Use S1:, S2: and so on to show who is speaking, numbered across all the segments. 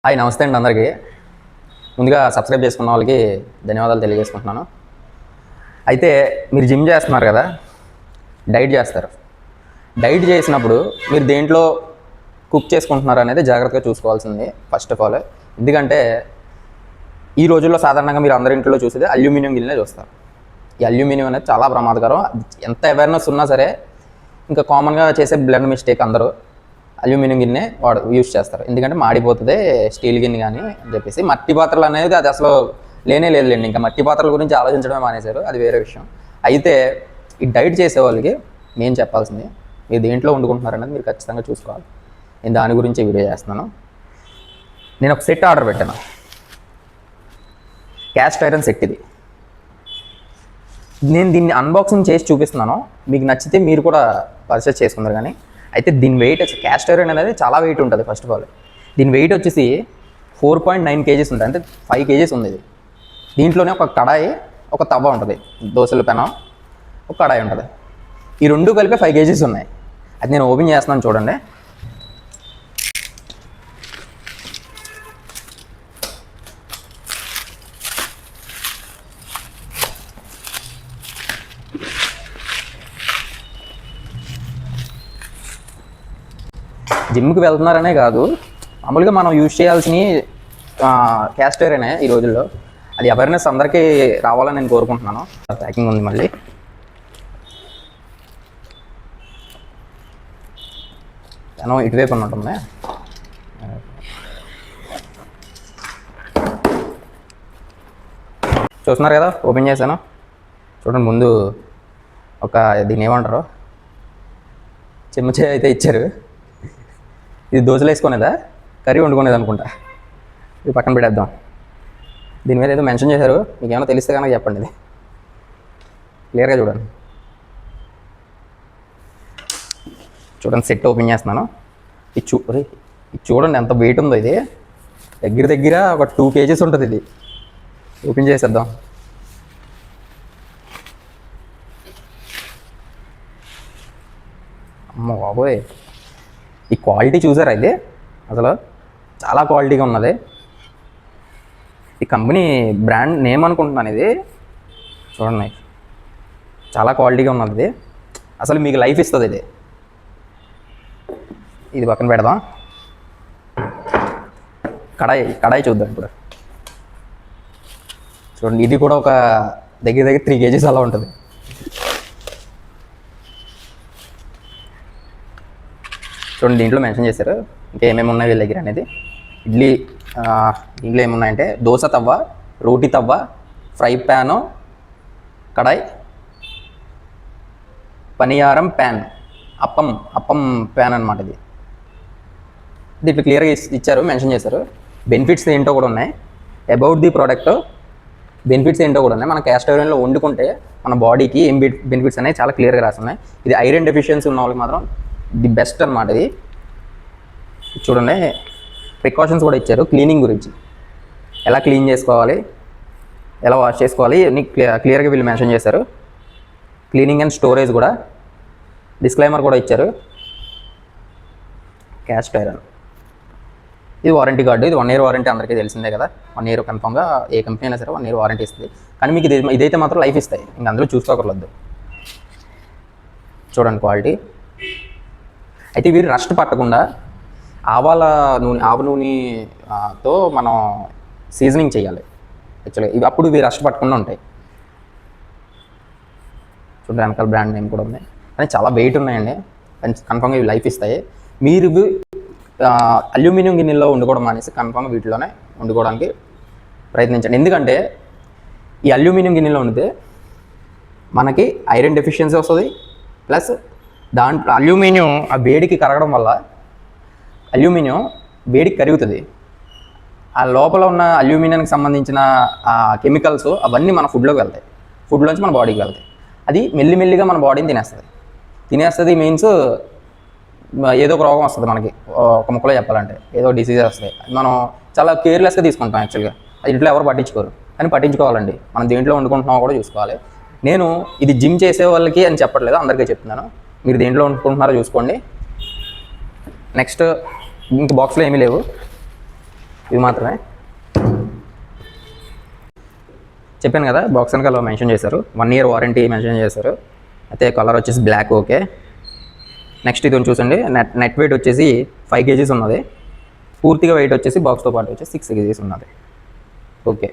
S1: Hi నమస్తే అండి అందరికీ. ముందుగా సబ్స్క్రైబ్ చేసుకున్న వాళ్ళకి ధన్యవాదాలు తెలియజేసుకుంటున్నాను. అయితే మీరు జిమ్ చేస్తున్నారు కదా, డైట్ చేస్తారు. డైట్ చేసినప్పుడు మీరు దేంట్లో కుక్ చేసుకుంటున్నారు అనేది జాగ్రత్తగా చూసుకోవాల్సింది ఫస్ట్ ఆఫ్ ఆల్. ఎందుకంటే ఈ రోజుల్లో సాధారణంగా మీరు అందరి ఇంట్లో చూసేది అల్యూమినియం గిన్నె చూస్తారు. ఈ అల్యూమినియం అనేది చాలా ప్రమాదకరం. ఎంత అవేర్నెస్ ఉన్నా సరే ఇంకా కామన్గా చేసే బ్లడ్ మిస్టేక్ అందరూ అల్యూమినియం గిన్నె యూజ్ చేస్తారు. ఎందుకంటే మాడిపోతుంది స్టీల్ గిన్నె కానీ అని చెప్పేసి. మట్టి పాత్రలు అనేది అది అసలు లేదులేండి. ఇంకా మట్టి పాత్రల గురించి ఆలోచించడమే మానేశారు, అది వేరే విషయం. అయితే ఈ డైట్ చేసే వాళ్ళకి నేను చెప్పాల్సింది, మీరు దేంట్లో వండుకుంటున్నారనేది మీరు ఖచ్చితంగా చూసుకోవాలి. నేను దాని గురించి వీడియో చేస్తున్నాను. నేను ఒక సెట్ ఆర్డర్ పెట్టాను, క్యాస్ట్ ఐరన్ సెట్. ఇది నేను దీన్ని అన్బాక్సింగ్ చేసి చూపిస్తున్నాను, మీకు నచ్చితే మీరు కూడా పర్చేస్ చేసుకున్నారు. కానీ అయితే దీని వెయిట్ వచ్చి క్యాస్ట్ ఐరన్ అనేది చాలా వెయిట్ ఉంటుంది. ఫస్ట్ ఆఫ్ ఆల్ దీని వెయిట్ వచ్చేసి 4.9 kgs ఉంటుంది, అంటే 5 kgs ఉంది. ఇది దీంట్లోనే ఒక కడాయి, ఒక తవ్వ ఉంటుంది, దోశల పెనం, ఒక కడాయి ఉంటుంది. ఈ రెండు కలిపి 5 kgs ఉన్నాయి. అది నేను ఓపెన్ చేస్తున్నాను చూడండి. జిమ్కి వెళ్తున్నారనే కాదు, మామూలుగా మనం యూజ్ చేయాల్సిన క్యాస్ట్ ఐరనే ఈ రోజుల్లో. అది అవేర్నెస్ అందరికీ రావాలని నేను కోరుకుంటున్నాను. ప్యాకింగ్ ఉంది, మళ్ళీ నేను ఇటువైపు ఉంటుంది. చూస్తున్నారు కదా, ఓపెన్ చేశాను చూడండి. ముందు ఒక దీన్ని ఏమంటారు, చెంచా అయితే ఇచ్చారు. ఇది దోశలు వేసుకునేదా, కర్రీ వండుకునేది అనుకుంటా. ఇది పక్కన పెట్టేద్దాం. దీని మీద ఏదో మెన్షన్ చేశారు, మీకు ఏమైనా తెలిస్తే కనుక చెప్పండి. ఇది క్లియర్గా చూడండి. చూడండి, సెట్ ఓపెన్ చేస్తున్నాను. ఇది చూడండి ఎంత వెయిట్ ఉందో. ఇది దగ్గర ఒక 2 kgs ఉంటుంది. ఇది ఓపెన్ చేసేద్దాం. అమ్మ బాబోయ్, ఈ క్వాలిటీ చూసారా? ఇది అసలు చాలా క్వాలిటీగా ఉన్నది. ఈ కంపెనీ బ్రాండ్ నేమ్ అనుకుంటున్నాను. ఇది చూడండి, చాలా క్వాలిటీగా ఉన్నది. ఇది అసలు మీకు లైఫ్ ఇస్తుంది. ఇది పక్కన పెడదాం. కడాయి చూద్దాం ఇప్పుడు. చూడండి, ఇది కూడా ఒక దగ్గర 3 kgs అలా ఉంటుంది. చూడండి, దీంట్లో మెన్షన్ చేశారు ఇంకా ఏమేమి ఉన్నాయి వీళ్ళ దగ్గర అనేది. ఇడ్లీ, దీంట్లో ఏమున్నాయంటే దోశ తవ్వ, రోటీ తవ్వ, ఫ్రై ప్యాను, కడాయి, పనియారం ప్యాన్, అప్పం ప్యాన్ అనమాట. ఇది దీంట్లో క్లియర్గా ఇచ్చారు, మెన్షన్ చేశారు. బెనిఫిట్స్ ఏంటో కూడా ఉన్నాయి. అబౌట్ ది ప్రోడక్ట్ బెనిఫిట్స్ ఏంటో కూడా ఉన్నాయి. మన క్యాస్ట్ ఐరన్లో వండుకుంటే మన బాడీకి ఏం బెనిఫిట్స్ అనేవి చాలా క్లియర్గా రాస్తున్నాయి. ఇది ఐరన్ డెఫిషియన్సీ ఉన్న వాళ్ళకి మాత్రం ది బెస్ట్ అనమాట. ఇది చూడండి, ప్రికాషన్స్ కూడా ఇచ్చారు క్లీనింగ్ గురించి. ఎలా క్లీన్ చేసుకోవాలి, ఎలా వాష్ చేసుకోవాలి అన్ని క్లియర్గా వీళ్ళు మెన్షన్ చేశారు. క్లీనింగ్ అండ్ స్టోరేజ్ కూడా డిస్క్లైమర్ కూడా ఇచ్చారు. క్యాస్ట్ ఐరన్ ఇది వారంటీ కార్డు. ఇది 1 year వారంటీ అందరికీ తెలిసిందే కదా. 1 year కన్ఫామ్గా ఏ కంపెనీ అయినా సరే 1 year వారంటీ ఇస్తుంది. కానీ మీకు ఇదైతే మాత్రం లైఫ్ ఇస్తాయి, ఇంక అందులో చూసుకోకర్లేదు. చూడండి క్వాలిటీ. అయితే వీరు రస్ట్ పట్టకుండా ఆవ నూనెతో మనం సీజనింగ్ చేయాలి యాక్చువల్గా. ఇవి అప్పుడు ఇవి రస్ట్ పట్టకుండా ఉంటాయి. చూడండి, వెనకాల బ్రాండ్ నేమ్ కూడా ఉంది. కానీ చాలా వెయిట్ ఉన్నాయండి, కన్ఫామ్గా ఇవి లైఫ్ ఇస్తాయి. మీరు అల్యూమినియం గిన్నెల్లో వండుకోవడం అనేసి కన్ఫామ్గా వీటిలోనే వండుకోవడానికి ప్రయత్నించండి. ఎందుకంటే ఈ అల్యూమినియం గిన్నెలో వండితే మనకి ఐరన్ డెఫిషియన్సీ వస్తుంది. ప్లస్ దాంట్లో అల్యూమినియం ఆ వేడికి కరగడం వల్ల అల్యూమినియం వేడికి కరుగుతుంది. ఆ లోపల ఉన్న అల్యూమినియానికి సంబంధించిన కెమికల్స్ అవన్నీ మన ఫుడ్లోకి వెళ్తాయి, ఫుడ్లోంచి మన బాడీకి వెళ్తాయి. అది మెల్లిమెల్లిగా మన బాడీని తినేస్తుంది. మీన్స్ ఏదో ఒక రోగం వస్తుంది మనకి. ఒక ముక్కలో చెప్పాలంటే ఏదో డిసీజ్ వస్తాయి. మనం చాలా కేర్లెస్గా తీసుకుంటాం యాక్చువల్గా. అది ఇంట్లో ఎవరు పట్టించుకోరు, కానీ పట్టించుకోవాలండి. మనం దేంట్లో వండుకుంటున్నామో కూడా చూసుకోవాలి. నేను ఇది జిమ్ చేసే వాళ్ళకి అని చెప్పట్లేదు, అందరికీ చెప్తున్నాను. మీరు దేంట్లో వండుకుంటున్నారో చూసుకోండి. నెక్స్ట్ ఇంక బాక్స్లో ఏమీ లేవు. ఇవి మాత్రమే. చెప్పాను కదా, బాక్స్ వెనకాల మెన్షన్ చేశారు, 1 year వారంటీ మెన్షన్ చేశారు. అయితే కలర్ వచ్చేసి బ్లాక్. ఓకే, నెక్స్ట్ ఇది చూసండి. నెట్ వెయిట్ వచ్చేసి 5 kgs ఉన్నది. పూర్తిగా వెయిట్ వచ్చేసి బాక్స్తో పాటు వచ్చేసి 6 kgs ఉన్నది. ఓకే,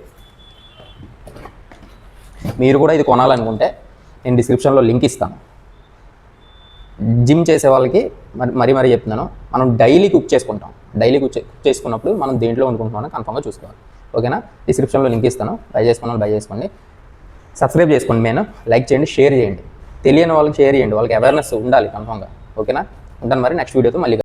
S1: మీరు కూడా ఇది కొనాలనుకుంటే నేను డిస్క్రిప్షన్లో లింక్ ఇస్తాను. జిమ్ చేసే వాళ్ళకి మరీ చెప్తున్నాను, మనం డైలీ కుక్ చేసుకుంటాం. డైలీ కుక్ చేసుకున్నప్పుడు మనం దేంట్లో వండుకుంటున్నామో కన్ఫర్మ్గా చూసుకోవాలి. ఓకేనా, డిస్క్రిప్షన్లో లింక్ ఇస్తాను. బై చేసుకోండి. సబ్స్క్రైబ్ చేసుకోండి, నేను లైక్ చేయండి, షేర్ చేయండి. తెలియని వాళ్ళకి షేర్ చేయండి, వాళ్ళకి అవేర్నెస్ ఉండాలి కన్ఫర్మ్గా. ఓకేనా, ఉంటాను మరి. నెక్స్ట్ వీడియోతో మళ్ళీ